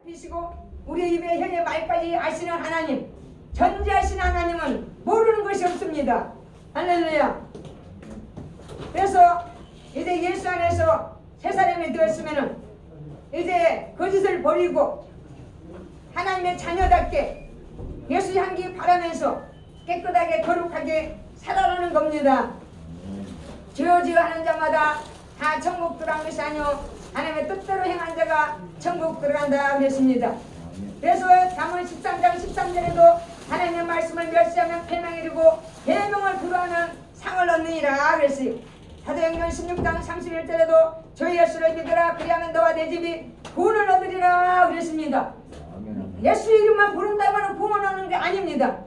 비시고 우리 입의 혀의 말까지 아시는 하나님, 전지하신 하나님은 모르는 것이 없습니다. 할렐루야. 그래서 이제 예수 안에서 새 사람이 되었으면은 이제 거짓을 버리고 하나님의 자녀답게 예수 향기 바라면서 깨끗하게 거룩하게 살아가는 겁니다. 주여 주여 하는 자마다 다 천국 들어간 것이 아니오 하나님의 뜻대로 행한 자가 천국 들어간다 그랬습니다. 그래서 잠언 13장 13절에도 하나님의 말씀을 멸시하면 패망에 이르고 계명을 불허하는 상을 얻느니라 그랬어요. 사도행전 16장 31절에도 주 예수를 믿으라 그리하면 너와 내 집이 구원을 얻으리라 그랬습니다. 예수 이름만 부른다면 구원 얻는 게 아닙니다.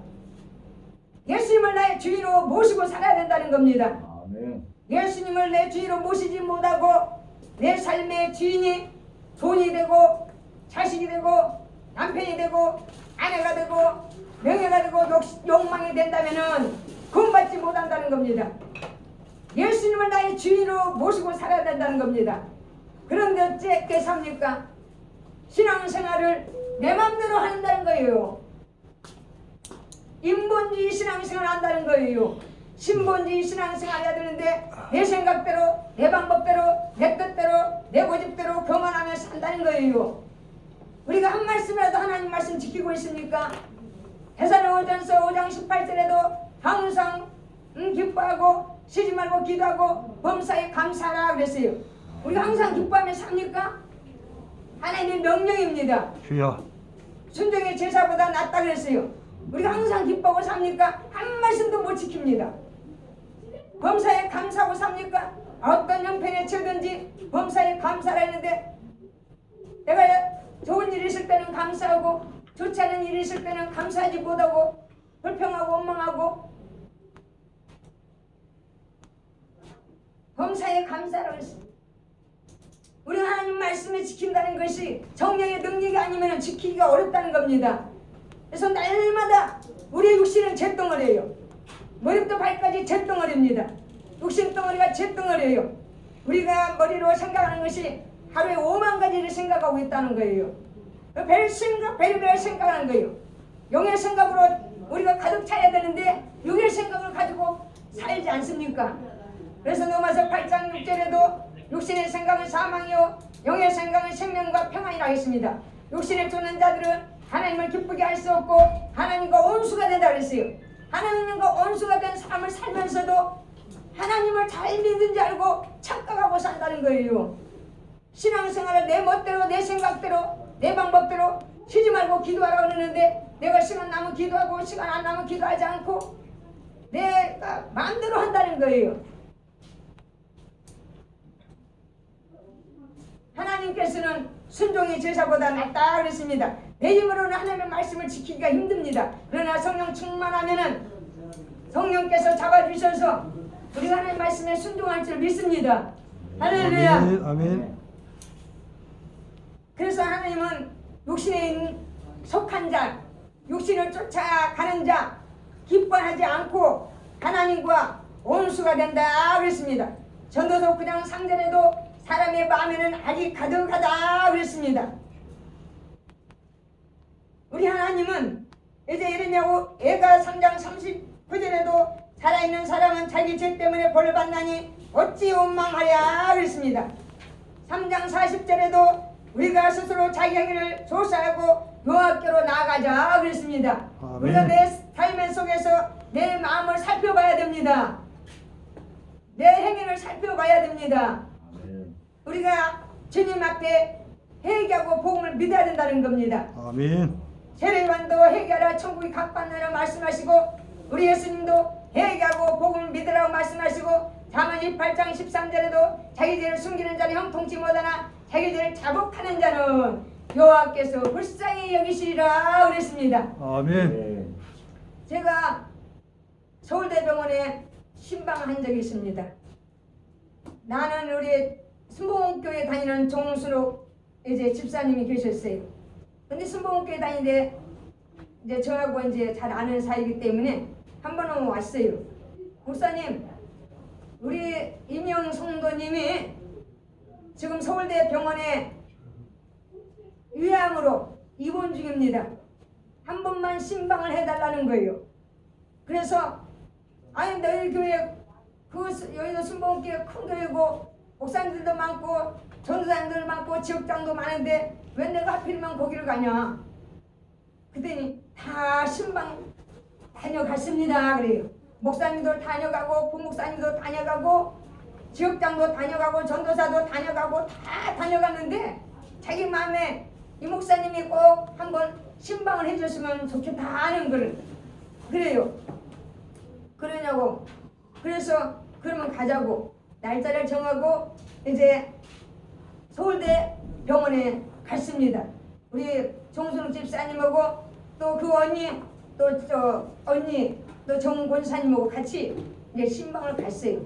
예수님을 나의 주인으로 모시고 살아야 된다는 겁니다. 예수님을 내 주인으로 모시지 못하고 내 삶의 주인이 돈이 되고 자식이 되고 남편이 되고 아내가 되고 명예가 되고 욕망이 된다면 구원받지 못한다는 겁니다. 예수님을 나의 주인으로 모시고 살아야 된다는 겁니다. 그런데 어떻게 삽니까? 신앙생활을 내 맘대로 한다는 거예요. 인본주의 신앙생활을 한다는 거예요. 신본주의 신앙생활을 해야 되는데 내 생각대로 내 방법대로 내 뜻대로 내 고집대로 교만하며 산다는 거예요. 우리가 한 말씀이라도 하나님 말씀 지키고 있습니까? 데살로니가전서 5장 18절에도 항상 기뻐하고 쉬지 말고 기도하고 범사에 감사하라 그랬어요. 우리가 항상 기뻐하며 삽니까? 하나님의 명령입니다. 주여. 순종의 제사보다 낫다 그랬어요. 우리가 항상 기뻐하고 삽니까? 한 말씀도 못 지킵니다. 범사에 감사하고 삽니까? 어떤 형편에 처든지 범사에 감사라 했는데 내가 좋은 일이 있을 때는 감사하고 좋지 않은 일이 있을 때는 감사하지 못하고 불평하고 원망하고 범사에 감사라고 했습니다. 우리가 하나님 말씀을 지킨다는 것이 정령의 능력이 아니면 지키기가 어렵다는 겁니다. 그래서 날마다 우리의 육신은 잿덩어리예요. 머리부터 발까지 잿덩어리입니다. 육신 덩어리가 잿덩어리예요. 우리가 머리로 생각하는 것이 하루에 5만 가지를 생각하고 있다는 거예요. 별별 생각하는 거예요. 영의 생각으로 우리가 가득 차야 되는데 육의 생각을 가지고 살지 않습니까? 그래서 로마서 8장 6절에도 육신의 생각은 사망이요 영의 생각은 생명과 평안이라 했습니다. 육신에 쫓는 자들은 하나님을 기쁘게 할 수 없고 하나님과 원수가 된다 그랬어요. 하나님과 원수가 된 삶을 살면서도 하나님을 잘 믿는지 알고 착각하고 산다는 거예요. 신앙생활을 내 멋대로 내 생각대로 내 방법대로 쉬지 말고 기도하라고 그러는데 내가 시간 나면 기도하고 시간 안 나면 기도하지 않고 내가 마음대로 한다는 거예요. 하나님께서는 순종의 제사보다 낫다 그랬습니다. 내 힘으로는 하나님의 말씀을 지키기가 힘듭니다. 그러나 성령 충만하면은 성령께서 잡아주셔서 우리가 하나님의 말씀에 순종할 줄 믿습니다. 할렐루야. 아멘. 그래서 하나님은 육신에 속한 자, 육신을 쫓아가는 자 기뻐하지 않고 하나님과 원수가 된다 그랬습니다. 전도서 9장 3절에도 사람의 마음에는 악이 가득하다 그랬습니다. 우리 하나님은 이제 예레미야 애가 3장 39절에도 살아있는 사람은 자기 죄 때문에 벌을 받나니 어찌 원망하랴 그랬습니다. 3장 40절에도 우리가 스스로 자기 행위를 조사하고 여호와께로 나아가자 그랬습니다. 아멘. 우리가 내 삶의 속에서 내 마음을 살펴봐야 됩니다. 내 행위를 살펴봐야 됩니다. 우리가 주님 앞에 회개하고 복음을 믿어야 된다는 겁니다. 아멘. 세례요한도 회개하라 천국이 가깝느라 말씀하시고 우리 예수님도 회개하고 복음을 믿으라고 말씀하시고 잠언 28장 13절에도 자기 죄를 숨기는 자는 형통치 못하나 자기 죄를 자복하는 자는 여호와께서 불쌍히 여기시리라 그랬습니다. 아멘. 제가 서울대병원에 신방한 적이 있습니다. 나는 우리 순복음교회 다니는 정순옥 이제 집사님이 계셨어요. 근데 순복음교회 다니는데 이제 저하고 이제 잘 아는 사이이기 때문에 한 번은 왔어요. 목사님, 우리 임영 성도님이 지금 서울대 병원에 위암으로 입원 중입니다. 한 번만 신방을 해달라는 거예요. 그래서 아니 너희 교회 여기도 순복음교회 큰 교회고 목사님들도 많고 전도사님들 많고 지역장도 많은데 왜 내가 하필이면 거기를 가냐. 그랬더니 다 신방 다녀갔습니다. 그래요. 목사님도 다녀가고 부목사님도 다녀가고 지역장도 다녀가고 전도사도 다녀가고 다 다녀갔는데 자기 마음에 이 목사님이 꼭 한번 신방을 해줬으면 좋겠다 하는 걸 그래요. 그러냐고. 그래서 그러면 가자고 날짜를 정하고 이제 서울대 병원에 갔습니다. 우리 정순욱 집사님하고 또 그 언니 또 저 언니 또 정권사님하고 같이 이제 신방을 갔어요.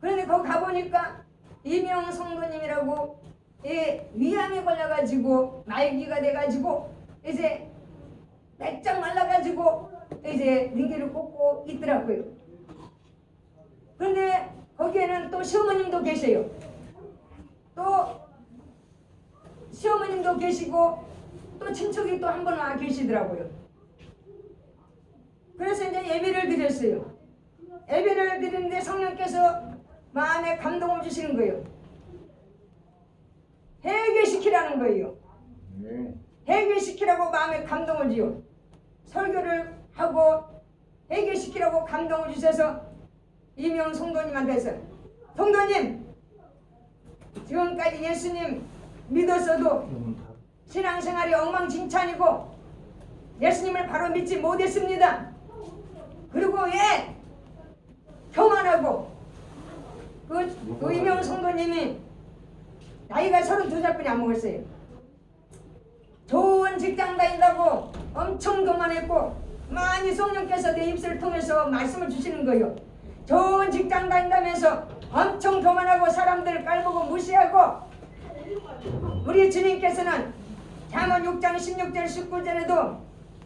그런데 거기 가보니까 이명 성도님이라고 위암에 걸려가지고 말기가 돼가지고 이제 납작 말라가지고 이제 능기를 꽂고 있더라고요. 그런데 거기에는 또 시어머님도 계세요. 또 시어머님도 계시고 또 친척이 또 한 분 와 계시더라고요. 그래서 이제 예배를 드렸어요. 예배를 드리는데 성령께서 마음에 감동을 주시는 거예요. 회개시키라는 거예요. 회개시키라고 마음에 감동을 주요. 설교를 하고 회개시키라고 감동을 주셔서 이명 성도님한테서 성도님 지금까지 예수님 믿었어도 신앙생활이 엉망진창이고 예수님을 바로 믿지 못했습니다. 그리고 왜 교만하고 그 이명 성도님이 나이가 32살뿐이 안 먹었어요. 좋은 직장 다닌다고 엄청 교만했고 많이 성령께서 내 입술을 통해서 말씀을 주시는 거예요. 좋은 직장 다닌다면서 엄청 교만하고 사람들 깔보고 무시하고 우리 주님께서는 잠언 6장 16절 19절에도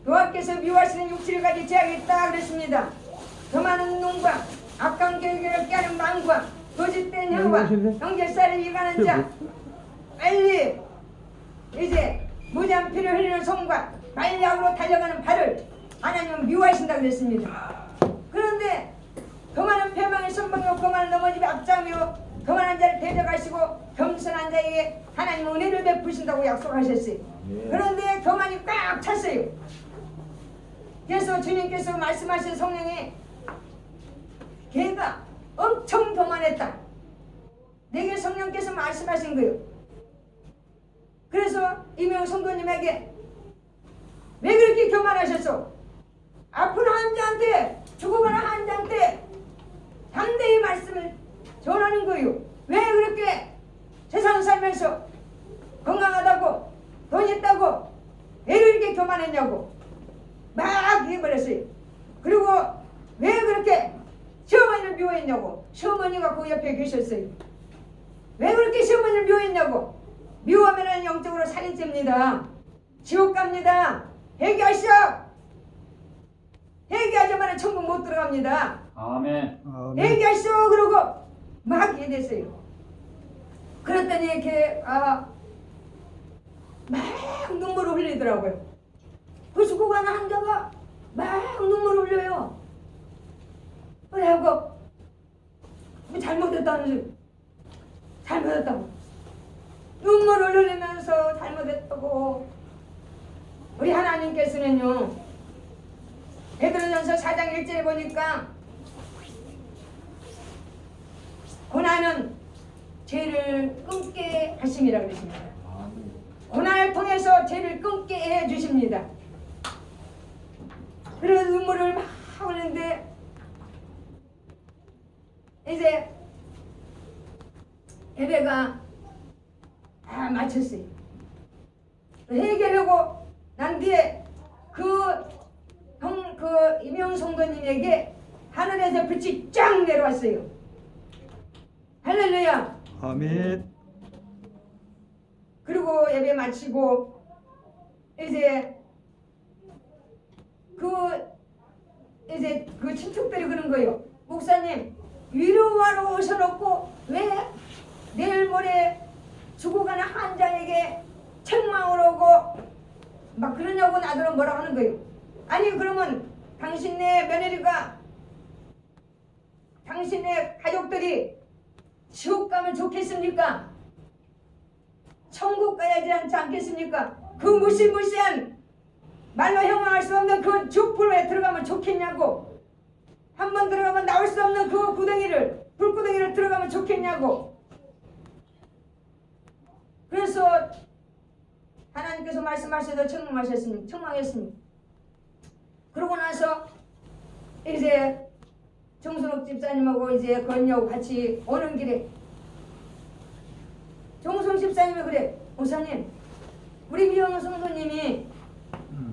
여호와께서 미워하시는 육체를 가지 제하겠다 그랬습니다. 교만한 눈과 악한 계획을 깨는 마음과 거짓된 혀와 형제살을 이가는 자 빨리 이제 무지한 피를 흘리는 손과 말약으로 달려가는 발을 하나님은 미워하신다 그랬습니다. 그런데 교만한 패망의 선방이고 교만한 넘어짐에 앞장이요 교만한 자를 대적하시고 겸손한 자에게 하나님은 은혜를 베푸신다고 약속하셨어요. 그런데 교만이 꽉 찼어요. 그래서 주님께서 말씀하신 성령이 걔가 엄청 교만했다. 내게 성령께서 말씀하신 거예요. 그래서 이명 성도님에게 왜 그렇게 교만하셨어? 아픈 환자한테 죽어가는 환자한테 담대히 말씀을 전하는 거예요. 왜 그렇게 세상 살면서 건강하다고 돈 있다고 왜 이렇게 교만했냐고 막 얘기해버렸어요. 그리고 왜 그렇게 시어머니를 미워했냐고. 시어머니가 그 옆에 계셨어요. 왜 그렇게 시어머니를 미워했냐고. 미워하면 영적으로 살인죄입니다. 지옥 갑니다. 회개하시오. 회개하자마자 천국 못 들어갑니다. 아멘. 회개하시오. 그러고 막 얘기했어요. 그랬더니 이렇게 막 눈물을 흘리더라고요. 그 죽고 가는 환자가 막 눈물을 흘려요. 그래갖고 뭐 잘못했다는 잘못했다고 눈물을 흘리면서 잘못했다고. 우리 하나님께서는요 베드로전서 4장 1절에 보니까 고난은 죄를 끊게 하심이라 그러십니다. 고난을 통해서 죄를 끊게 해 주십니다. 그래서 눈물을 막 흘리는데 이제 예배가 다 마쳤어요. 회개하고 난 뒤에 그 이명 성도님에게 하늘에서 빛이 쫙 내려왔어요. 할렐루야. 아멘. 그리고 예배 마치고 이제 그 친척들이 그런 거예요. 목사님 위로하러 오셔놓고 왜 내일 모레 죽어가는 환자에게 책망을 오고 막 그러냐고 나더러 뭐라 하는 거예요. 아니 그러면 당신네 며느리가 당신네 가족들이 지옥 가면 좋겠습니까? 천국 가야지 않겠습니까? 그 무시무시한 말로 형용할 수 없는 그 죽불에 들어가면 좋겠냐고. 한번 들어가면 나올 수 없는 그 구덩이를 불구덩이를 들어가면 좋겠냐고. 그래서 하나님께서 말씀하셔도 책망했습니다. 그러고 나서 이제 정순옥 집사님하고 이제 건녀하고 같이 오는 길에 정순옥 집사님이 그래, 목사님 우리 미영호 성도님이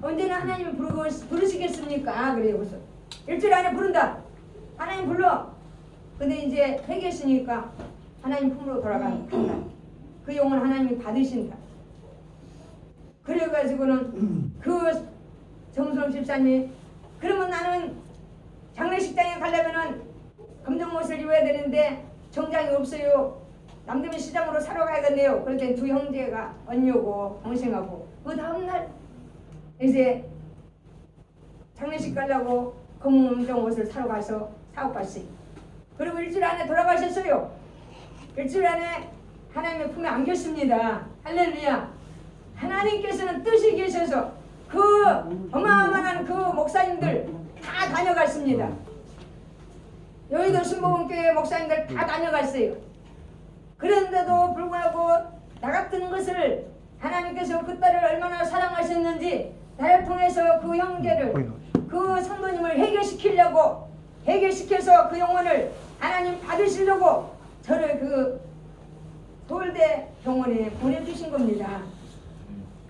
언제나 하나님을 부르시겠습니까? 그래요. 그래서 일주일 안에 부른다. 하나님 불러. 근데 이제 회개했으니까 하나님 품으로 돌아간다. 그 영혼 하나님이 받으신다. 그래가지고는 그 정순옥 집사님이 그러면 나는 장례식장에 가려면은 검정 옷을 입어야 되는데 정장이 없어요. 남대문 시장으로 사러 가야겠네요. 그럴 두 형제가 언니하고 동생하고 그 다음날 이제 장례식 가려고 검정 옷을 사러 가서 사고 갔어요. 그리고 일주일 안에 돌아가셨어요. 일주일 안에 하나님의 품에 안겼습니다. 할렐루야. 하나님께서는 뜻이 계셔서 그 어마어마한 그 목사님들 다 다녀갔습니다. 여의도 순복음교회 목사님들 다 다녀갔어요. 그런데도 불구하고 나 같은 것을 하나님께서 그 딸을 얼마나 사랑하셨는지 나를 통해서 그 형제를 그 성도님을 해결시켜서 그 영혼을 하나님 받으시려고 저를 그 서울대 병원에 보내주신 겁니다.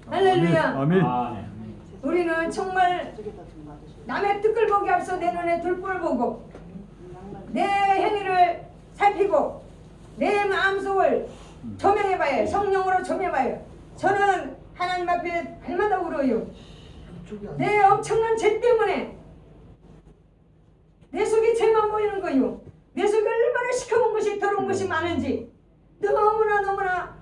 할렐루야. 아멘. 우리는 정말 남의 뜻을 보기 앞서 내 눈에 둘불을 보고 내 행위를 살피고 내 마음속을 조명해봐요. 성령으로 조명해봐요. 저는 하나님 앞에 날마다 울어요. 내 엄청난 죄 때문에 내 속에 죄만 보이는 거요. 내 속에 얼마나 시커먼 것이 더러운 것이 많은지 너무나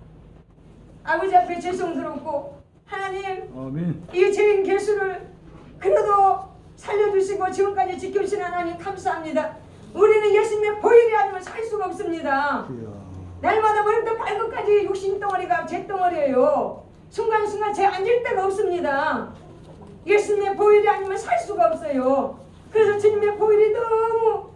아버지 앞에 죄송스럽고 하나님 아멘. 이 죄인 개수를 그래도 살려주시고 지금까지 지켜주신 하나님 감사합니다. 우리는 예수님의 보혈이 아니면 살 수가 없습니다. 날마다 머리부터 발끝까지 욕심덩어리가 죄덩어리예요. 순간순간 죄 앉을 데가 없습니다. 예수님의 보혈이 아니면 살 수가 없어요. 그래서 주님의 보혈이 너무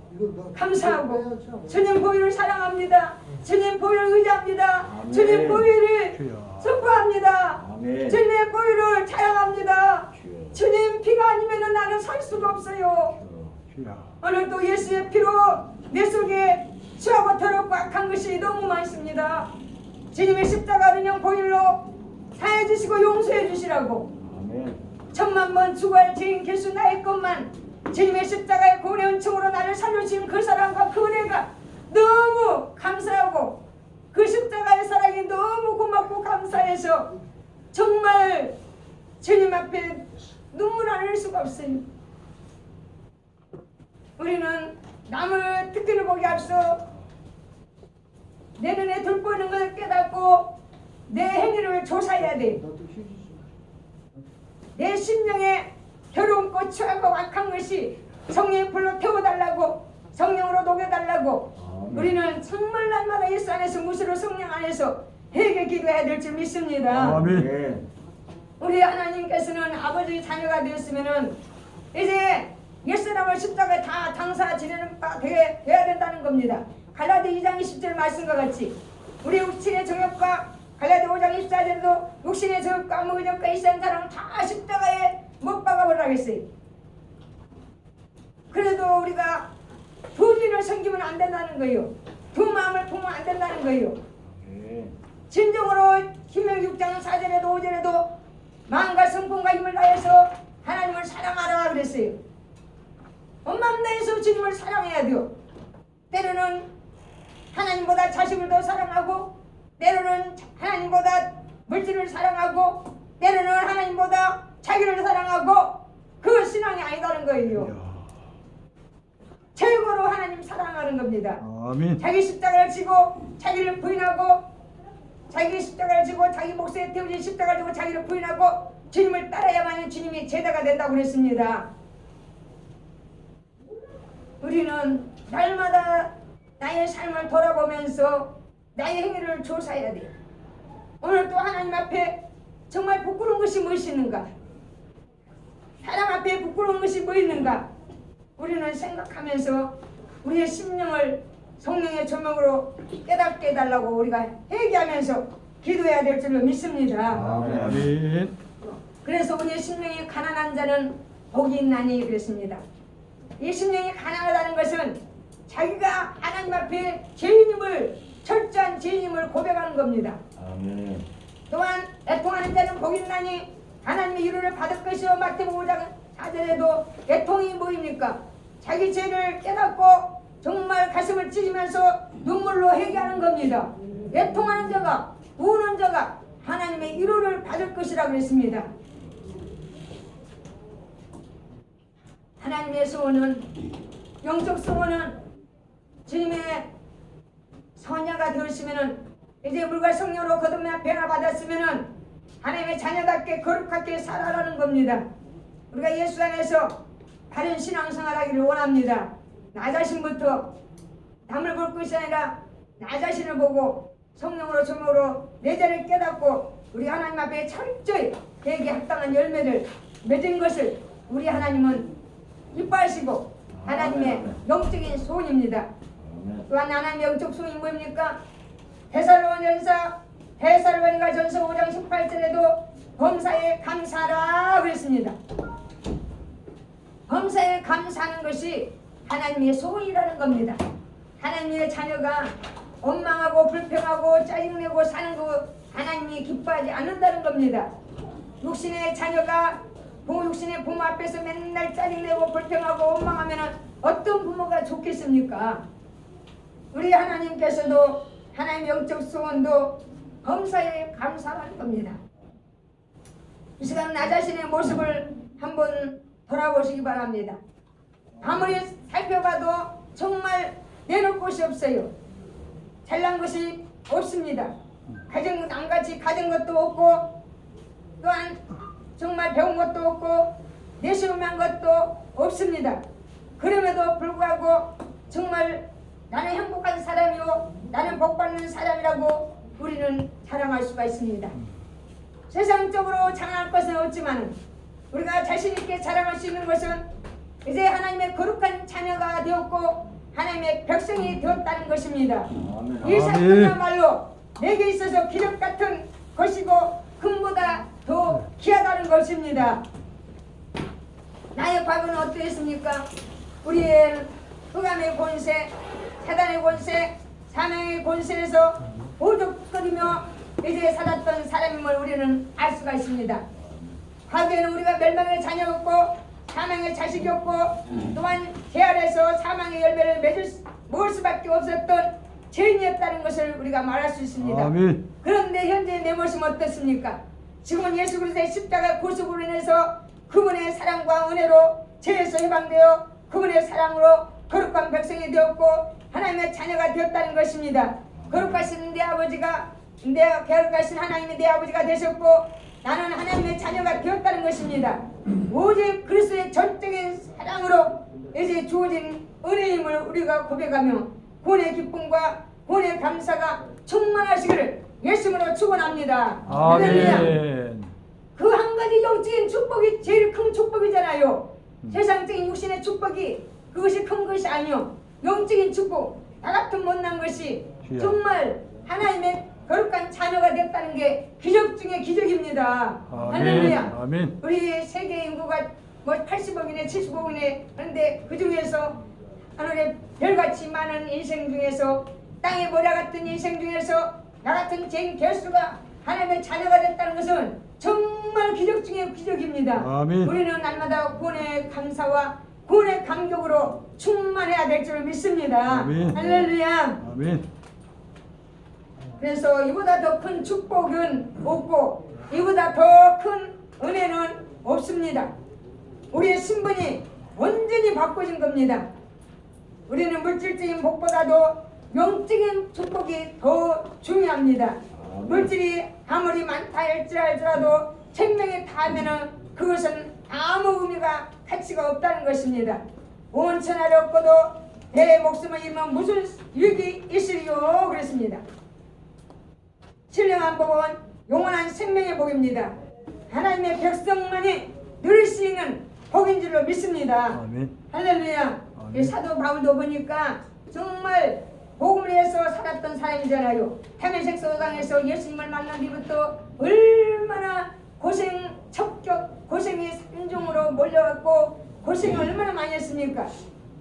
감사하고 주님 보혈을 사랑합니다. 주님 보혈을 의지합니다. 주님 보혈을 선포합니다. 주님의 보혈을 자랑합니다. 주님 피가 아니면 나는 살 수가 없어요. 오늘도 예수의 피로 내 속에 추하고 더럽고 악한 것이 너무 많습니다. 주님의 십자가 은영 보혈로 사해 주시고 용서해 주시라고. 천만 번 죽어야 죄인 개수 나의 것만 주님의 십자가의 구원의 은총으로 나를 살려주신 그 사랑과 그 은혜가 너무 감사하고 그 십자가의 사랑이 너무 고맙고 감사해서 정말 주님 앞에 눈물 안 흘릴 수가 없어요. 우리는 남을 특기를 보기 앞서 내 눈에 둘 보이는 것을 깨닫고 내 행위를 조사해야 돼. 내 심령에 더럽고 추하고 악한 것이 성령의 불로 태워달라고 성령으로 녹여달라고 우리는 정말 날마다 예수 안에서 무수로 성령 안에서 회개 기도해야 될 줄 믿습니다. 아멘. 우리 하나님께서는 아버지 자녀가 되었으면은 이제 옛사람을 십자가에 다 당사 지내는 바 돼야 된다는 겁니다. 갈라디 2장 20절 말씀과 같이 우리 육신의 정욕과 갈라디 5장 24절에도 육신의 정욕과 무정욕과 이산 사람은 다 십자가에 못 박아버리라고 했어요. 그래도 우리가 두 진을 섬기면 안 된다는 거예요. 두 마음을 품으면 안 된다는 거예요. 진정으로 신명기 6장 4절에도 5절에도 마음과 성품과 힘을 다해서 하나님을 사랑하라 그랬어요. 온 마음 다해서 주님을 사랑해야 돼요. 때로는 하나님보다 자식을 더 사랑하고 때로는 하나님보다 물질을 사랑하고 때로는 하나님보다 자기를 사랑하고 그 신앙이 아니다는 거예요. 최고로 하나님 사랑하는 겁니다. 아멘. 자기 십자가를 지고 자기를 부인하고 자기 십자가를 지고 자기 목숨에 태우신 십자가를 지고 자기를 부인하고 주님을 따라야만 주님이 제자가 된다고 그랬습니다. 우리는 날마다 나의 삶을 돌아보면서 나의 행위를 조사해야 돼요. 오늘 또 하나님 앞에 정말 부끄러운 것이 무엇이 있는가? 사람 앞에 부끄러운 것이 뭐 있는가? 우리는 생각하면서 우리의 심령을 성령의 조명으로 깨닫게 해달라고 우리가 회개하면서 기도해야 될 줄로 믿습니다. 아멘. 그래서 우리의 심령이 가난한 자는 복이 있나니 그랬습니다. 이 심령이 가난하다는 것은 자기가 하나님 앞에 죄인임을 철저한 죄인임을 고백하는 겁니다. 아멘. 또한 애통하는 자는 복이 있나니 하나님의 위로를 받을 것이요. 마태복음 5장 4절에도 애통이 뭐입니까? 자기 죄를 깨닫고 정말 가슴을 찢으면서 눈물로 회개하는 겁니다. 애통하는 자가 우는 자가 하나님의 위로를 받을 것이라고 그랬습니다. 하나님의 소원은 영적 소원은 주님의 선녀가 되었으면은 이제 물과 성령으로 거듭나 변화받았으면은 하나님의 자녀답게 거룩하게 살아라는 겁니다. 우리가 예수 안에서 바른 신앙생활하기를 원합니다. 나 자신부터 남을 볼 것이 아니라 나 자신을 보고 성령으로 조명으로 내 죄를 깨닫고 우리 하나님 앞에 철저히 그에게 합당한 열매를 맺은 것을 우리 하나님은 이뻐하시고 하나님의 영적인 소원입니다. 또한 하나님의 영적 소원이 뭐입니까? 데살로니가전서 5장 18절에도 범사에 감사하라 그랬습니다. 범사에 감사하는 것이 하나님의 소원이라는 겁니다. 하나님의 자녀가 원망하고 불평하고 짜증내고 사는 거 하나님이 기뻐하지 않는다는 겁니다. 육신의 자녀가 육신의 부모 앞에서 맨날 짜증내고 불평하고 원망하면 어떤 부모가 좋겠습니까? 우리 하나님께서도 하나님의 영적 소원도 범사에 감사하는 겁니다. 이 시간 나 자신의 모습을 한번 돌아보시기 바랍니다. 아무리 살펴봐도 정말 내놓을 곳이 없어요. 잘난 것이 없습니다. 남같이 가진 것도 없고 또한 정말 배운 것도 없고 내시험한 것도 없습니다. 그럼에도 불구하고 정말 나는 행복한 사람이요 나는 복받는 사람이라고 우리는 자랑할 수가 있습니다. 세상적으로 자랑할 것은 없지만 우리가 자신있게 자랑할 수 있는 것은 이제 하나님의 거룩한 자녀가 되었고 하나님의 백성이 되었다는 것입니다. 이 사건이야말로 내게 있어서 기적 같은 것이고 금보다 더 귀하다는 것입니다. 나의 과거는 어떠했습니까? 우리의 흑암의 권세, 사단의 권세, 사망의 권세에서 오죽거리며 이제 살았던 사람임을 우리는 알 수가 있습니다. 과거에는 우리가 멸망의 자녀였고 사망의 자식이었고 또한 제 아래서 사망의 열매를 먹을 수밖에 없었던 죄인이었다는 것을 우리가 말할 수 있습니다. 아멘. 그런데 현재 내 모습은 어떻습니까? 지금은 예수 그리스도의 십자가 고속으로 인해서 그분의 사랑과 은혜로 죄에서 해방되어 그분의 사랑으로 거룩한 백성이 되었고 하나님의 자녀가 되었다는 것입니다. 거룩하신 내 아버지가 거룩하신 하나님이 내 아버지가 되셨고 나는 하나님의 자녀가 되었다는 것입니다. 오직 그리스도의 전적인 사랑으로 이제 주어진 은혜임을 우리가 고백하며 구원의 기쁨과 구원의 감사가 충만하시기를 예수님으로 축원합니다. 아멘. 그 한 가지 영적인 축복이 제일 큰 축복이잖아요. 세상적인 육신의 축복이 그것이 큰 것이 아니요 영적인 축복 나 같은 못난 것이 정말 하나님의 거룩한 자녀가 됐다는 게 기적 중에 기적입니다. 할렐루야. 아멘. 우리 세계 인구가 뭐 80억이네 70억이네 그런데 그 중에서 하늘의 별같이 많은 인생 중에서 땅의 모래 같은 인생 중에서 나 같은 죄인 개수가 하나님의 자녀가 됐다는 것은 정말 기적 중에 기적입니다. 아멘. 우리는 날마다 구원의 감사와 구원의 감격으로 충만해야 될 줄 믿습니다. 아멘. 할렐루야. 아멘. 그래서 이보다 더 큰 축복은 없고 이보다 더 큰 은혜는 없습니다. 우리의 신분이 완전히 바꿔진 겁니다. 우리는 물질적인 복보다도 영적인 축복이 더 중요합니다. 물질이 아무리 많다 할지라도 생명이 닿으면은 그것은 아무 의미가 가치가 없다는 것입니다. 온 천하를 얻고도 내 목숨을 잃으면 무슨 유익이 있으리요 그랬습니다. 신령한 복은 영원한 생명의 복입니다. 하나님의 백성만이 누릴 수 있는 복인 줄로 믿습니다. 아멘. 할렐루야. 이 사도 바울도 보니까 정말 복음을 위해서 살았던 사람이잖아요. 다메섹 소당에서 예수님을 만난 뒤부터 얼마나 첩격 고생이 산중으로 몰려왔고 고생을 얼마나 많이 했습니까?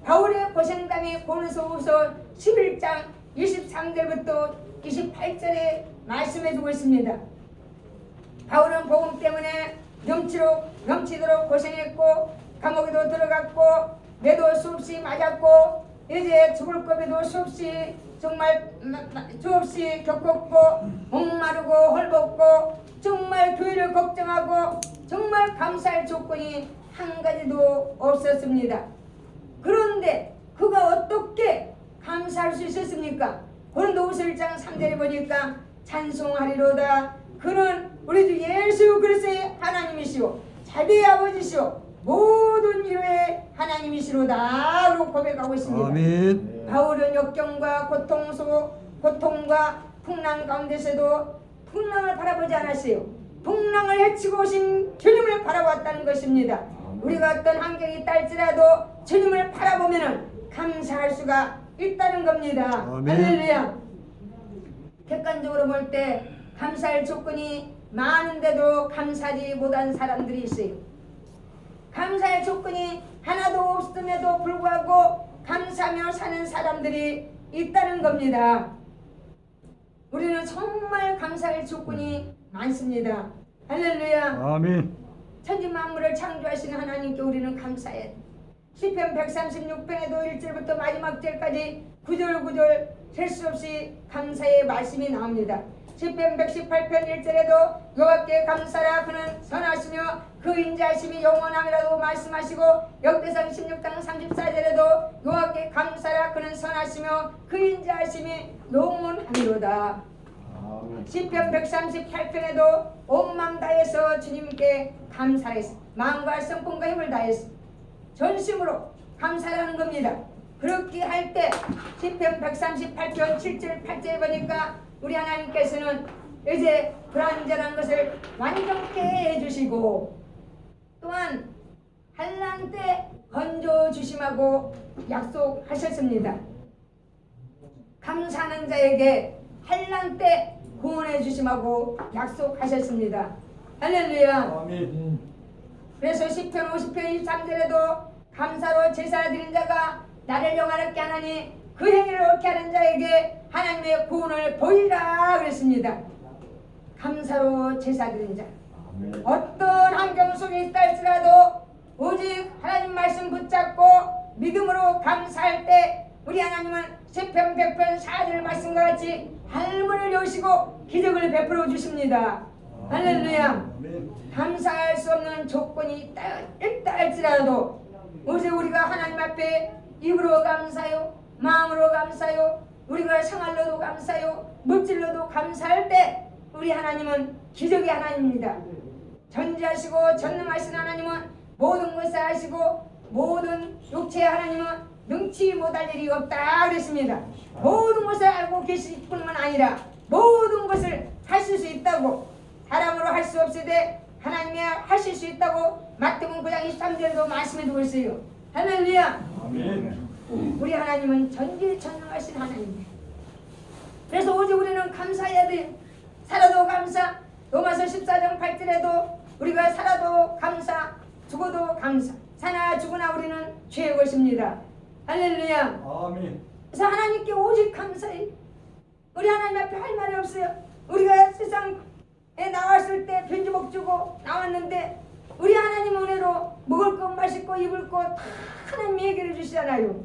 바울의 고생담이 고린도후서 11장 23절부터 28절에 말씀해주고 있습니다. 바울은 복음 때문에 넘치도록 고생했고 감옥에도 들어갔고 매도 수없이 맞았고 이제 죽을 겁에도 수없이 정말 수없이 겪었고 목마르고 헐벗고 정말 교회를 걱정하고 정말 감사할 조건이 한 가지도 없었습니다. 그런데 그가 어떻게 감사할 수 있었습니까? 고린도후서 1장 3절에 보니까 찬송하리로다. 그는 우리 주 예수 그리스도의 하나님이시오 자비의 아버지시오 모든 이유의 하나님이시로다 라고 고백하고 있습니다. 아멘. 바울은 역경과 고통과 풍랑 가운데서도 풍랑을 바라보지 않았어요. 풍랑을 헤치고 오신 주님을 바라보았다는 것입니다. 우리가 어떤 환경이 있달지라도 주님을 바라보면 감사할 수가 있다는 겁니다. 할렐루야. 객관적으로 볼 때 감사할 조건이 많은데도 감사하지 못한 사람들이 있어요. 감사의 조건이 하나도 없음에도 불구하고 감사하며 사는 사람들이 있다는 겁니다. 우리는 정말 감사할 조건이 많습니다. 할렐루야. 아멘. 천지 만물을 창조하시는 하나님께 우리는 감사해야 돼. 시편 136편에도 1절부터 마지막 절까지 구절구절 셀 수 없이 감사의 말씀이 나옵니다. 시편 118편 1절에도 여호와께 감사라 그는 선하시며 그 인자하심이 영원함이라고 말씀하시고 역대상 16장 34절에도 여호와께 감사라 그는 선하시며 그 인자하심이 영원함이로다. 시편 138편에도 온 마음 다해서 주님께 감사했어. 마음과 성품과 힘을 다했어. 전심으로 감사라는 겁니다. 그렇게 할 때 시편 138편 7절 8절에 보니까 우리 하나님께서는 이제 불완전한 것을 완전케 해주시고 또한 환난 때 건져주심하고 약속하셨습니다. 감사하는 자에게 환난 때 구원해 주심하고 약속하셨습니다. 할렐루야. 아멘. 그래서 시편 50편 23절에도 감사로 제사 드린 자가 나를 영화롭게 하나니 그 행위를 옳게 하는 자에게 하나님의 구원을 보이라 그랬습니다. 감사로 제사 드린 자. 어떤 환경 속에 있다 할지라도 오직 하나님 말씀 붙잡고 믿음으로 감사할 때 우리 하나님은 시편 100편 4절 말씀과 같이 할문을 여시고 기적을 베풀어 주십니다. 할렐루야. 감사할 수 없는 조건이 있다 할지라도 오직 우리가 하나님 앞에 입으로 감사요 마음으로 감사요 우리가 생활로도 감사요 물질로도 감사할 때 우리 하나님은 기적의 하나님입니다. 전지하시고 전능하신 하나님은 모든 것을 아시고 모든 육체의 하나님은 능치 못할 일이 없다 그랬습니다. 모든 것을 알고 계실 뿐만 아니라 모든 것을 하실 수 있다고 사람으로 할 수 없으되 하나님이 하실 수 있다고 마태복음 9장 23절에도 말씀해 두고 있어요. 할렐루야. 아멘. 우리 하나님은 전지전능하신 하나님입니다. 그래서 오직 우리는 감사해야 돼요. 살아도 감사. 로마서 14장 8절에도 우리가 살아도 감사 죽어도 감사. 사나 죽으나 우리는 죄의 것입니다. 할렐루야. 아멘. 그래서 하나님께 오직 감사해. 우리 하나님 앞에 할 말이 없어요. 우리가 세상에 나왔을 때 빈주먹 주고 나왔는데 우리 하나님 은혜로 먹을 것 마실 거 입을 거 다 하나님이 해결해 주시잖아요.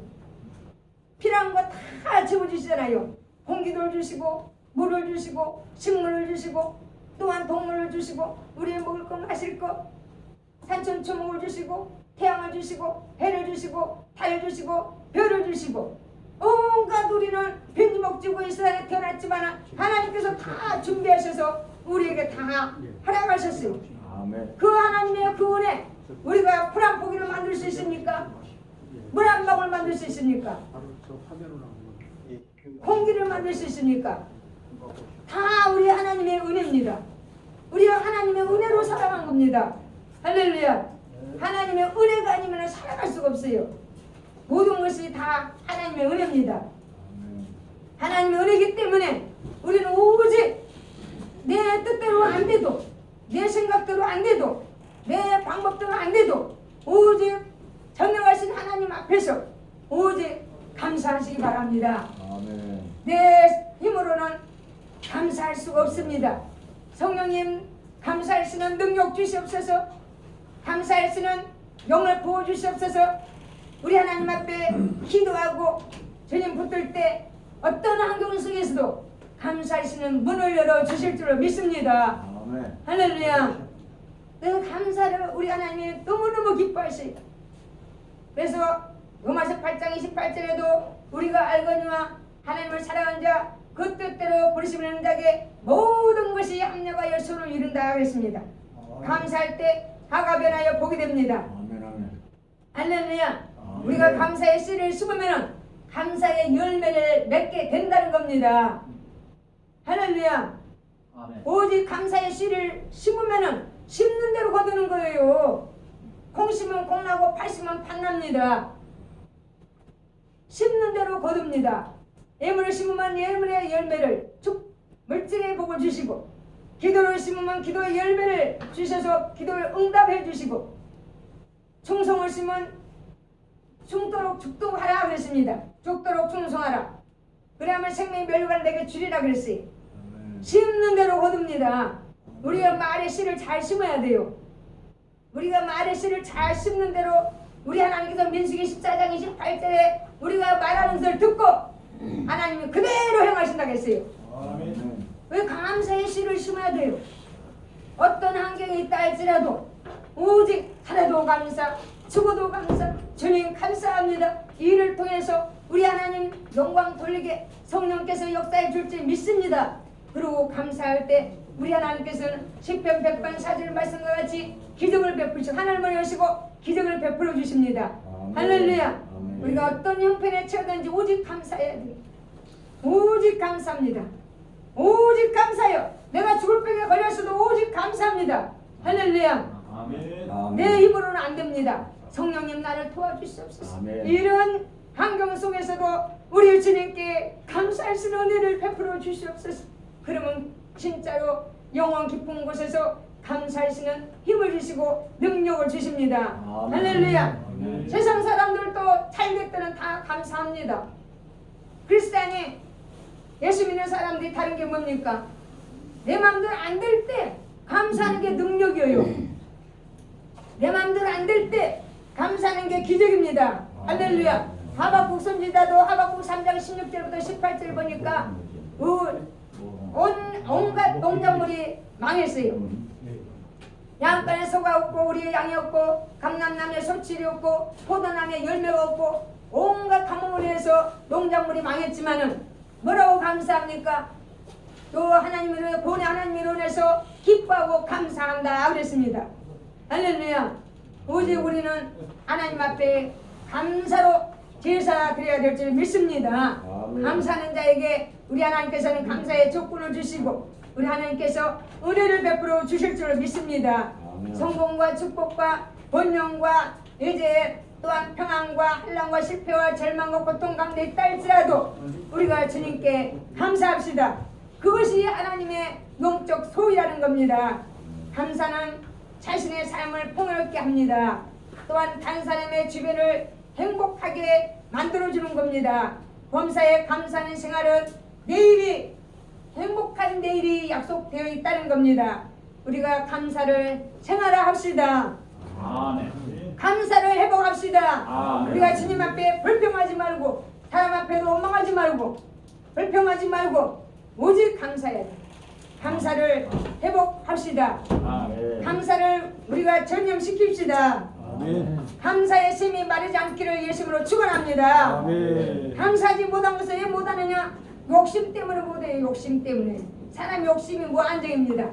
필요한 거 다 채워주시잖아요. 공기도 주시고 물을 주시고 식물을 주시고 또한 동물을 주시고 우리의 먹을 거 마실 거 산천초목을 주시고 태양을 주시고 해를 주시고 달 주시고 별을 주시고 온갖 우리는 빈지목지고 이 세상에 태어났지만 하나님께서 다 준비하셔서 우리에게 다 허락하셨어요. 아멘. 그 하나님의 그 은혜 우리가 풀 한 포기를 만들 수 있습니까? 물 한 방울 만들 수 있습니까? 공기를 만들 수 있습니까? 다 우리 하나님의 은혜입니다. 우리가 하나님의 은혜로 살아간 겁니다. 할렐루야. 하나님의 은혜가 아니면 살아갈 수가 없어요. 모든 것이 다 하나님의 은혜입니다. 하나님의 은혜이기 때문에 우리는 오직 내 뜻대로 안 돼도, 내 생각대로 안 돼도, 내 방법대로 안 돼도 오직 전능하신 하나님 앞에서 오직 감사하시기 바랍니다. 아멘. 내 힘으로는 감사할 수가 없습니다. 성령님 감사할 수 있는 능력 주시옵소서. 감사할 수 있는 영을 부어주시옵소서. 우리 하나님 앞에 기도하고 주님 붙들 때 어떤 환경 속에서도 감사할 수 있는 문을 열어주실 줄로 믿습니다. 아멘. 할렐루야. 그 감사를 우리 하나님이 너무너무 기뻐하셔요. 그래서 로마서 8장 28절에도 우리가 알거니와 하나님을 사랑하는 자 그 뜻대로 부르심을 자에게 모든 것이 합력하여 선을 이룬다 그랬습니다. 감사할 때 화가 변하여 복이 됩니다. 아멘. 아멘. 할렐루야. 우리가 감사의 씨를 심으면 감사의 열매를 맺게 된다는 겁니다. 할렐루야. 아멘. 오직 감사의 씨를 심으면 심는 대로 거두는 거예요. 콩 심으면 콩 나고 팥 심으면 팥 납니다. 심는 대로 거둡니다. 예물을 심으면 예물의 열매를 물질의 복을 주시고, 기도를 심으면 기도의 열매를 주셔서 기도를 응답해 주시고, 충성을 심으면 죽도록 죽도하라 그랬습니다. 죽도록 충성하라. 그래야만 생명이 멸류관 내게 주리라 그랬어요. 심는 대로 거둡니다. 우리가 말의 씨를 잘 심어야 돼요. 우리가 말의 씨를 잘 심는 대로 우리 하나님께서 민수기 14장 28절에 우리가 말하는 것을 듣고 하나님이 그대로 행하신다고 했어요. 아멘. 왜 감사의 씨를 심어야 돼요? 어떤 환경이 있다 할지라도 오직 살아도 감사, 죽어도 감사, 주님 감사합니다. 이 일을 통해서 우리 하나님 영광 돌리게 성령께서 역사해 줄 줄 믿습니다. 그리고 감사할 때 우리 하나님께서는 시편 100번 4절 말씀과 같이 기적을 베푸시고 하늘문을 여시고 기적을 베풀어 주십니다. 할렐루야. 아멘. 우리가 어떤 형편에 처하든지 오직 감사해야 돼요. 오직 감사합니다. 오직 감사해요. 내가 죽을 병에 걸렸어도 오직 감사합니다. 할렐루야. 아멘. 아멘. 내 힘으로는 안 됩니다. 성령님 나를 도와주시옵소서. 아멘. 이런 환경 속에서도 우리 주님께 감사할 수 있는 은혜를 베풀어 주시옵소서. 그러면 진짜로 영원 깊은 곳에서 감사할 수 있는 힘을 주시고 능력을 주십니다. 아멘. 할렐루야. 아멘. 세상 사람들도 잘 될 때는 다 감사합니다. 크리스찬이 예수 믿는 사람들이 다른 게 뭡니까? 내 마음대로 안 될 때 감사하는 게 능력이에요. 내 마음대로 안 될 때 감사하는 게 기적입니다. 할렐루야. 하박국 선지자도 하박국 3장 16절부터 18절 보니까 온갖 농작물이 망했어요. 양간에 소가 없고 우리의 양이 없고 감람나무에 소칠이 없고 포도나무에 열매가 없고 온갖 가뭄을 해서 농작물이 망했지만은 뭐라고 감사합니까? 또 하나님을 보내 하나님을 인해서 기뻐하고 감사한다 그랬습니다. 할렐루야. 오직 우리는 하나님 앞에 감사로 제사 드려야 될 줄 믿습니다. 아멘. 감사하는 자에게 우리 하나님께서는 감사의 조건을 주시고 우리 하나님께서 은혜를 베풀어 주실 줄 믿습니다. 아멘. 성공과 축복과 번영과 이제 또한 평안과 한란과 실패와 절망과 고통 가운데 있다 할지라도 우리가 주님께 감사합시다. 그것이 하나님의 영적 소유라는 겁니다. 감사는 자신의 삶을 풍요롭게 합니다. 또한 다른 사람의 주변을 행복하게 만들어주는 겁니다. 범사에 감사하는 생활은 내일이 행복한 내일이 약속되어 있다는 겁니다. 우리가 감사를 생활합시다. 아멘. 감사를 회복합시다. 아멘. 우리가 주님 앞에 불평하지 말고 사람 앞에도 원망하지 말고 불평하지 말고 오직 감사해야 돼. 감사를 회복합시다. 아멘. 감사를 우리가 전념시킵시다. 아멘. 감사의 심이 마르지 않기를 예수님으로 축원합니다. 아멘. 감사하지 못한 것을 왜 못하느냐? 욕심 때문에 못해요. 욕심 때문에. 사람 욕심이 무한정입니다.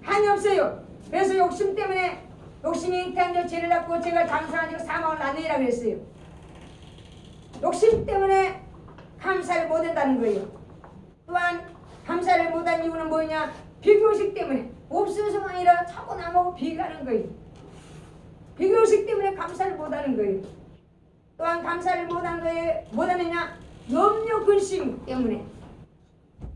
한이 없어요. 그래서 욕심 때문에 욕심이 잉태한 죄를 낳고 제가 장사하고 사망을 낳느니라 그랬어요. 욕심 때문에 감사를 못한다는 거예요. 또한 감사를 못한 이유는 뭐냐? 비교식 때문에. 없어서가 아니라 자꾸 남하고 비교하는 거예요. 비교식 때문에 감사를 못하는 거예요. 또한 감사를 못하느냐? 염려 근심 때문에.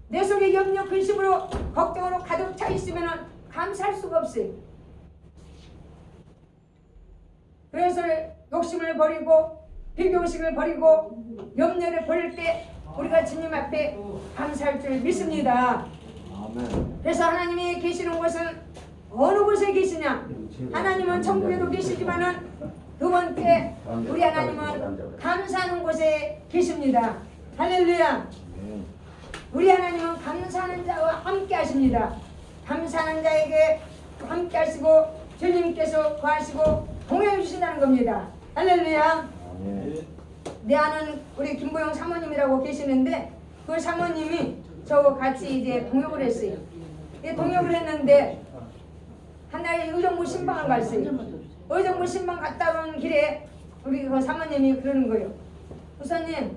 내 속에 염려 근심으로 걱정으로 가득 차 있으면 감사할 수가 없어요. 그래서 욕심을 버리고 비교식을 버리고 염려를 버릴 때 우리가 주님 앞에 감사할 줄 믿습니다. 아멘. 그래서 하나님이 계시는 곳은 어느 곳에 계시냐? 하나님은 천국에도 계시지만은 두 번째 우리 하나님은 감사하는 곳에 계십니다. 할렐루야. 우리 하나님은 감사하는 자와 함께 하십니다. 감사하는 자에게 함께 하시고 주님께서 구하시고 동행해 주신다는 겁니다. 할렐루야. 아멘. 내 아는 우리 김보영 사모님이라고 계시는데 그 사모님이 저하고 같이 이제 동역을 했어요. 동역을 했는데 한날 의정부 신방을 갔어요. 의정부 신방 갔다 오는 길에 우리 그 사모님이 그러는 거예요. 우사님,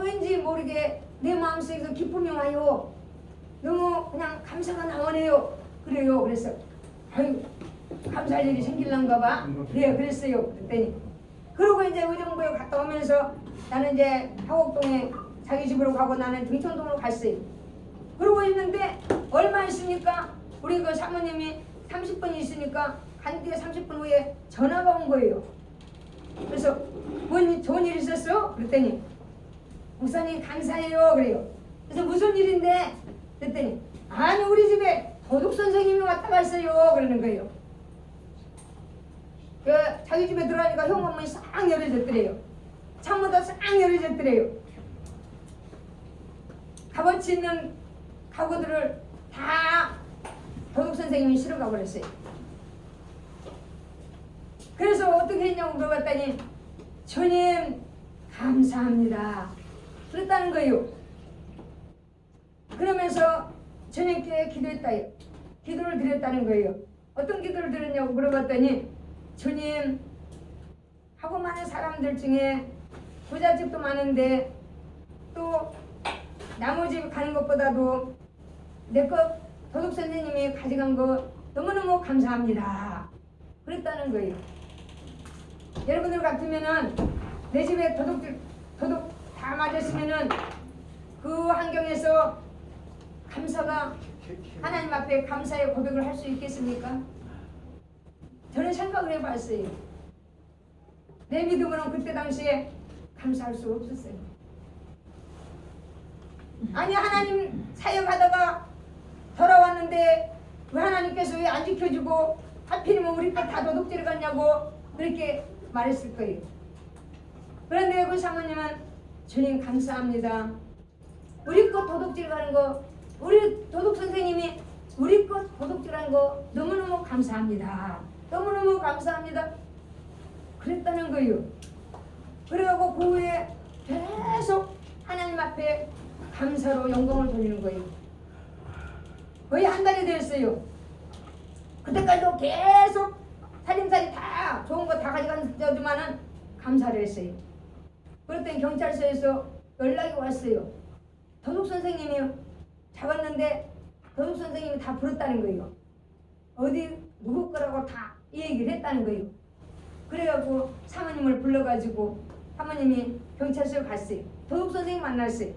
왠지 모르게 내 마음속에서 기쁨이 와요. 너무 그냥 감사가 나오네요. 그래요. 그래서 아유 감사할 일이 생길란가 봐. 네 그랬어요. 그랬더니 그러고 이제 의정부에 갔다 오면서 나는 이제 화곡동에 자기 집으로 가고 나는 등촌동으로 갔어요. 그러고 있는데 얼마 있으니까 우리 그 사모님이 30분 있으니까 간 뒤에 30분 후에 전화가 온 거예요. 그래서 뭔 좋은 일 있었어? 그랬더니 목사님 감사해요. 그래요. 그래서 무슨 일인데? 그랬더니 아니 우리 집에 도둑 선생님이 왔다 갔어요. 그러는 거예요. 그 자기 집에 들어가니까 현관문이 싹 열어졌더래요. 창문도 싹 열어졌더래요. 값어치 있는 가구들을 다 도둑 선생님이 실어가 버렸어요. 그래서 어떻게 했냐고 물어봤더니 주님 감사합니다. 그랬다는 거예요. 그러면서 주님께 기도했다요. 기도를 드렸다는 거예요. 어떤 기도를 드렸냐고 물어봤더니 주님 하고 많은 사람들 중에 부잣집도 많은데 또 나머지 가는 것보다도 내 것 도둑 선생님이 가져간 거 너무너무 감사합니다. 그랬다는 거예요. 여러분들 같으면은 내 집에 도둑 다 맞았으면은 그 환경에서 감사가 하나님 앞에 감사의 고백을 할 수 있겠습니까? 저는 생각을 해봤어요. 내 믿음으로는 그때 당시에 감사할 수가 없었어요. 아니 하나님 사역하다가 돌아왔는데 왜 하나님께서 왜 안 지켜주고 하필이면 우리 것 다 도둑질을 갔냐고 그렇게 말했을 거예요. 그런데 그 사모님은 주님 감사합니다. 우리 것 도둑질 가는 거 우리 도둑 선생님이 우리 것 도둑질 하는 거 너무너무 감사합니다. 너무너무 감사합니다. 그랬다는 거예요. 그래갖고 그 후에 계속 하나님 앞에 감사로 영광을 돌리는 거예요. 거의 한 달이 됐어요. 그때까지도 계속 살림살이 다 좋은 거 다 가져가지만은 감사를 했어요. 그랬더니 경찰서에서 연락이 왔어요. 도둑 선생님이 잡았는데 도둑 선생님이 다 불었다는 거예요. 어디 누구 거라고 다 이 얘기를 했다는 거예요. 그래갖고 사모님을 불러가지고 사모님이 경찰서에 갔어요. 도둑 선생님 만났어요.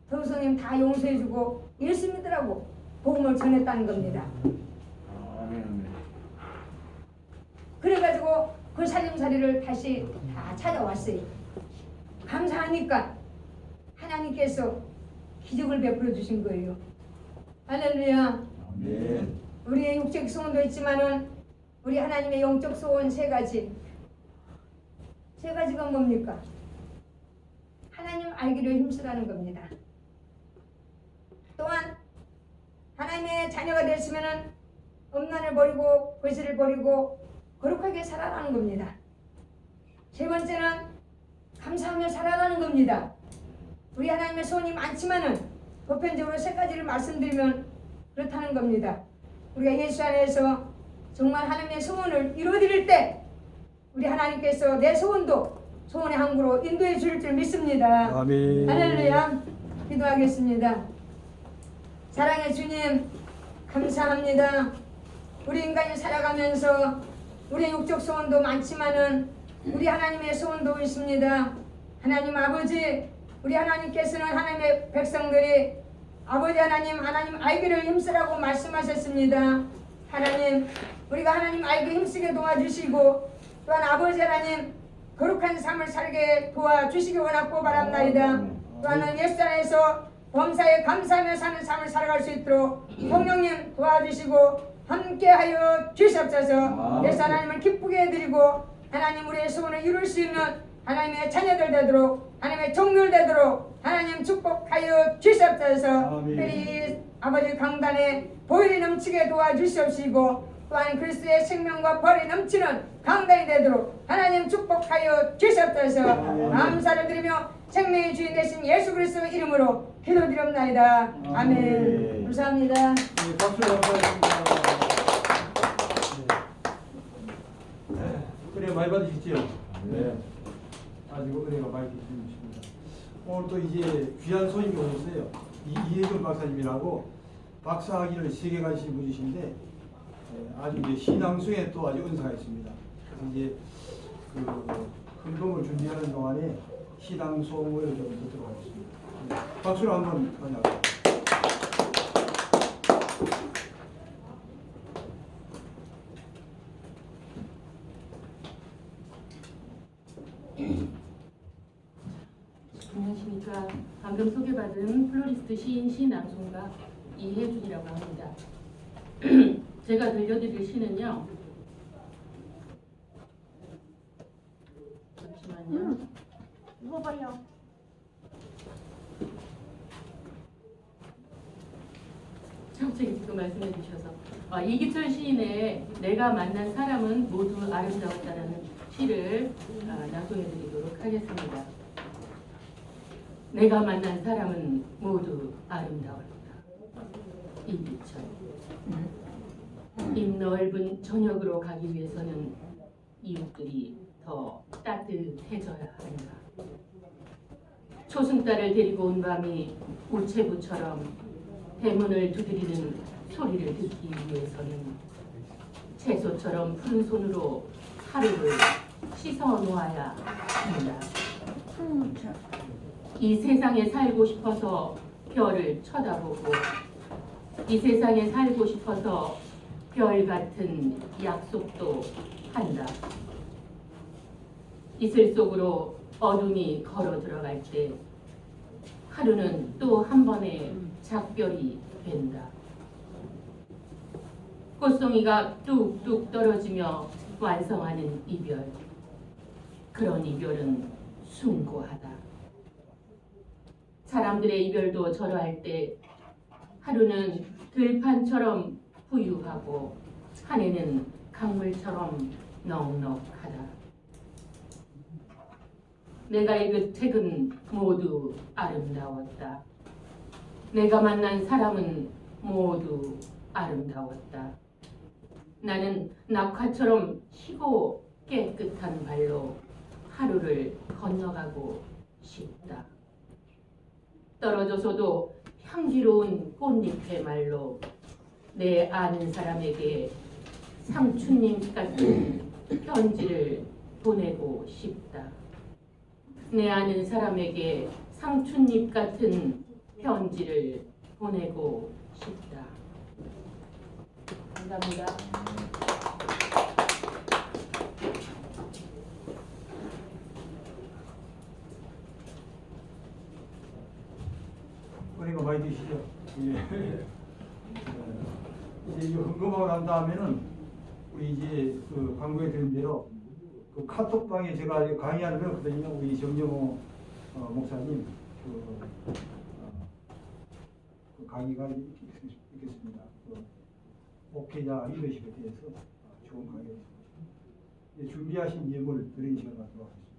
도둑 선생님 다 용서해주고 예수 믿으라고 복음을 전했다는 겁니다. 아멘. 그래가지고 그 살림살이를 다시 다 찾아왔어요. 감사하니까 하나님께서 기적을 베풀어 주신 거예요. 할렐루야. 아멘. 우리의 육적 소원도 있지만은 우리 하나님의 영적 소원 세 가지. 세 가지가 뭡니까? 하나님 알기를 힘쓰라는 겁니다. 또한 하나님의 자녀가 됐으면은 음란을 버리고 거짓을 버리고 거룩하게 살아가는 겁니다. 세 번째는 감사하며 살아가는 겁니다. 우리 하나님의 소원이 많지만은 보편적으로 세 가지를 말씀드리면 그렇다는 겁니다. 우리가 예수 안에서 정말 하나님의 소원을 이루어드릴 때 우리 하나님께서 내 소원도 소원의 항구로 인도해 줄 줄 믿습니다. 아멘. 할렐루야. 기도하겠습니다. 사랑의 주님 감사합니다. 우리 인간이 살아가면서 우리의 육적 소원도 많지만은 우리 하나님의 소원도 있습니다. 하나님 아버지, 우리 하나님께서는 하나님의 백성들이 아버지 하나님 알기를 힘쓰라고 말씀하셨습니다. 하나님, 우리가 하나님 알기 힘쓰게 도와주시고 또한 아버지 하나님 거룩한 삶을 살게 도와주시기 원하고 바랍나이다. 또한 예수 안에서 범사에 감사하며 사는 삶을 살아갈 수 있도록 성령님 도와주시고 함께하여 주시옵소서. 예수 하나님을 기쁘게 해드리고 하나님 우리의 소원을 이룰 수 있는 하나님의 자녀들 되도록 하나님의 종들 되도록 하나님 축복하여 주시옵소서. 우리 아버지 강단에 보혈이 넘치게 도와주시옵시고 또한 그리스도의 생명과 벌이 넘치는 강단이 되도록 하나님 축복하여 주시옵소서. 감사를 드리며 생명의 주인 되신 예수 그리스도 이름으로 기도드립나이다. 아멘. 감사합니다. 네, 박수로 감사합니다. 은혜 많이 받으시죠? 네. 아주 은혜가 많이 계십니다. 오늘 또 이제 귀한 손님이 오셨어요. 이혜준 박사님이라고 박사학위를 3개 가지신 분이신데 아주 이제 신앙송에 또 아주 은사가 있습니다. 그래서 이제 그 헌금을 준비하는 동안에 신앙송을 좀 듣도록 하겠습니다. 네. 박수로 한번 환영합니다. 안녕하십니까. 방금 소개받은 플로리스트 시인 신앙송가 이혜준이라고 합니다. 제가 들려드릴 시는요. 잠시만요. 이거 봐요. 갑자기 지금 말씀해 주셔서 이기철 시인의 내가 만난 사람은 모두 아름다웠다라는 시를 낭송해 드리도록 하겠습니다. 내가 만난 사람은 모두 아름다웠다. 이기철. 입 넓은 저녁으로 가기 위해서는 이웃들이 더 따뜻해져야 한다. 초승달을 데리고 온 밤이 우체부처럼 대문을 두드리는 소리를 듣기 위해서는 채소처럼 푸른 손으로 하루를 씻어 놓아야 한다. 이 세상에 살고 싶어서 별을 쳐다보고 이 세상에 살고 싶어서 별 같은 약속도 한다. 이슬 속으로 어둠이 걸어 들어갈 때 하루는 또 한 번의 작별이 된다. 꽃송이가 뚝뚝 떨어지며 완성하는 이별. 그런 이별은 숭고하다. 사람들의 이별도 저러할 때 하루는 들판처럼 부유하고 한 해는 강물처럼 넉넉하다. 내가 읽은 책은 모두 아름다웠다. 내가 만난 사람은 모두 아름다웠다. 나는 낙화처럼 희고 깨끗한 발로 하루를 건너가고 싶다. 떨어져서도 향기로운 꽃잎의 말로 내 아는 사람에게 상추님 같은 편지를 보내고 싶다. 내 아는 사람에게 상추잎 같은 편지를 보내고 싶다. 감사합니다. 은혜가 많이 되시죠? 예. 이제 헌금하고 난 다음에는 우리 이제 그 광고에 드린 대로 그 카톡방에 제가 강의하는 걸 거든요. 우리 정정호 목사님 그 강의가 있겠습니다. 목회자 리더십에 대해서 좋은 강의였습니다. 준비하신 예물 드리는 시간 갖도록 하겠습니다.